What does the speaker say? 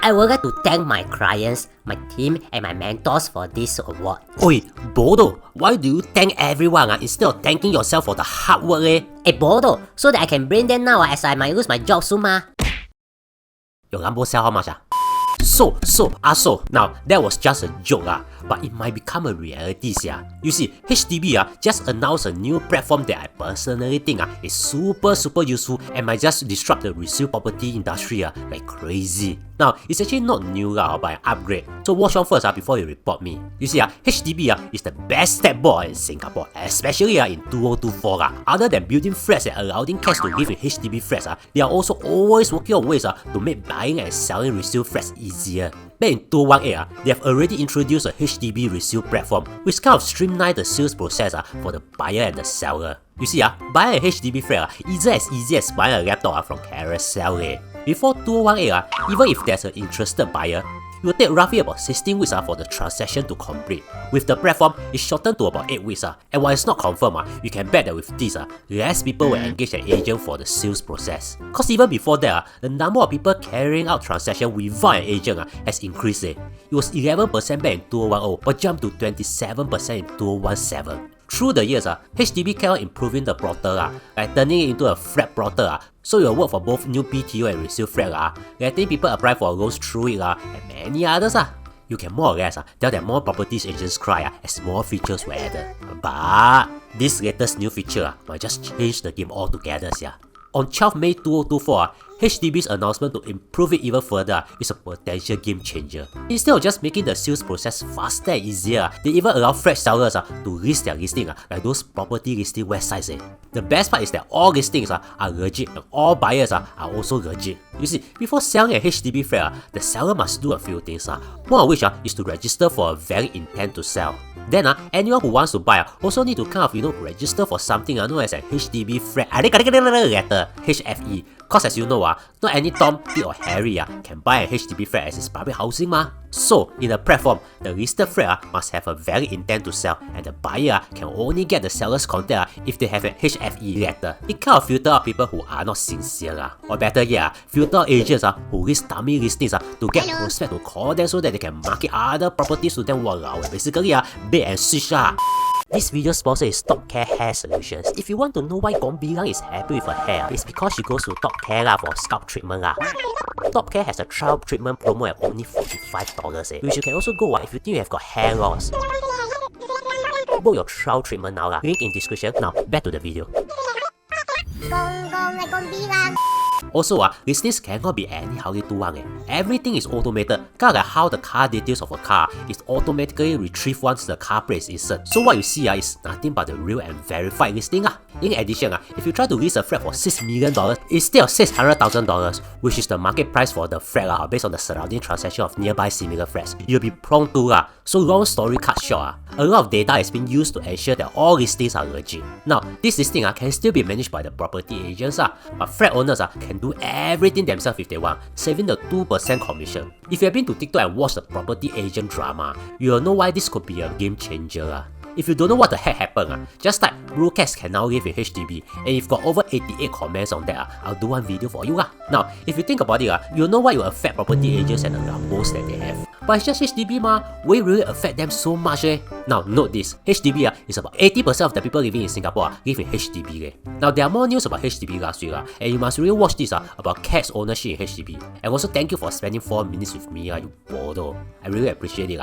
I would like to thank my clients, my team, and my mentors for this award. Oi, Bodo, why do you thank everyone instead of thanking yourself for the hard work Hey Bodo, so that I can bring them now as I might lose my job soon Your Lambos sell how much So, now that was just a joke but it might become a reality You see, HDB just announced a new platform that I personally think is super useful and might just disrupt the resale property industry like crazy. Now, it's actually not new but an upgrade. So watch on first before you report me. You see, HDB is the best step board in Singapore, especially in 2024. Other than building flats and allowing cash to live in HDB flats, they are also always working on ways to make buying and selling resale flats easier. Back in 2018, they have already introduced a HDB resale platform, which kind of streamlined the sales process for the buyer and the seller. You see, buying a HDB flat is as easy as buying a laptop from Carousel. Before 2018, even if there's an interested buyer, it will take roughly about 16 weeks for the transaction to complete. With the platform, it's shortened to about 8 weeks. And while it's not confirmed, you can bet that with this, less people will engage an agent for the sales process. Cause even before that, the number of people carrying out transactions without an agent has increased. It was 11% back in 2010, but jumped to 27% in 2017. Through the years, HDB kept on improving the portal, like turning it into a flat portal, so it will work for both new BTO and resale flat, letting people apply for loans through it, and many others. You can more or less tell that more properties agents cry as more features were added. But this latest new feature might just change the game altogether. On 12 May 2024, HDB's announcement to improve it even further is a potential game changer. Instead of just making the sales process faster and easier, they even allow fresh sellers to list their listing like those property listing websites. The best part is that all listings are legit and all buyers are also legit. You see, before selling a HDB flat, the seller must do a few things, one of which is to register for a valid intent to sell. Then anyone who wants to buy also need to kind of register for something known as an HDB flat letter, HFE. Cause as you know, not any Tom, Dick or Harry can buy a HDB flat as his public housing So, in the platform, the listed flat must have a valid intent to sell, and the buyer can only get the seller's contact if they have a HFE letter. It kind of filters out people who are not sincere, or better yet, filter out agents who list dummy listings to get prospects to call them so that they can market other properties to them. Basically, bait and switch. This video sponsor is Top Care Hair Solutions. If you want to know why Gong Bilang is happy with her hair, it's because she goes to Top Care for scalp treatment. Top Care has a trial treatment promo at only $45, which you can also go if you think you have got hair loss. Book your trial treatment now, link in description. Now back to the video. Also, listings cannot be anyhow they do Everything is automated, kind of like how the car details of a car is automatically retrieved once the car plate is inserted. So what you see is nothing but the real and verified listing. In addition, if you try to list a flat for $6 million instead of $600,000, which is the market price for the flat based on the surrounding transaction of nearby similar flats, you'll be prone to. So long story cut short, a lot of data is being used to ensure that all listings are legit. Now, this listing can still be managed by the property agents, but flat owners can do everything themselves if they want, saving the 2% commission. If you have been to TikTok and watched the property agent drama, you will know why this could be a game changer. If you don't know what the heck happened, just type "Blue cats can now live in HDB" and if you've got over 88 comments on that, I'll do one video for you. Now, if you think about it, you'll know why it will affect property agents and the Lambos that they have. But it's just HDB will it really affect them so much Now note this, HDB is about 80% of the people living in Singapore live in HDB Now there are more news about HDB last week and you must really watch this about cats ownership in HDB. And also thank you for spending 4 minutes with me, you bodo. I really appreciate it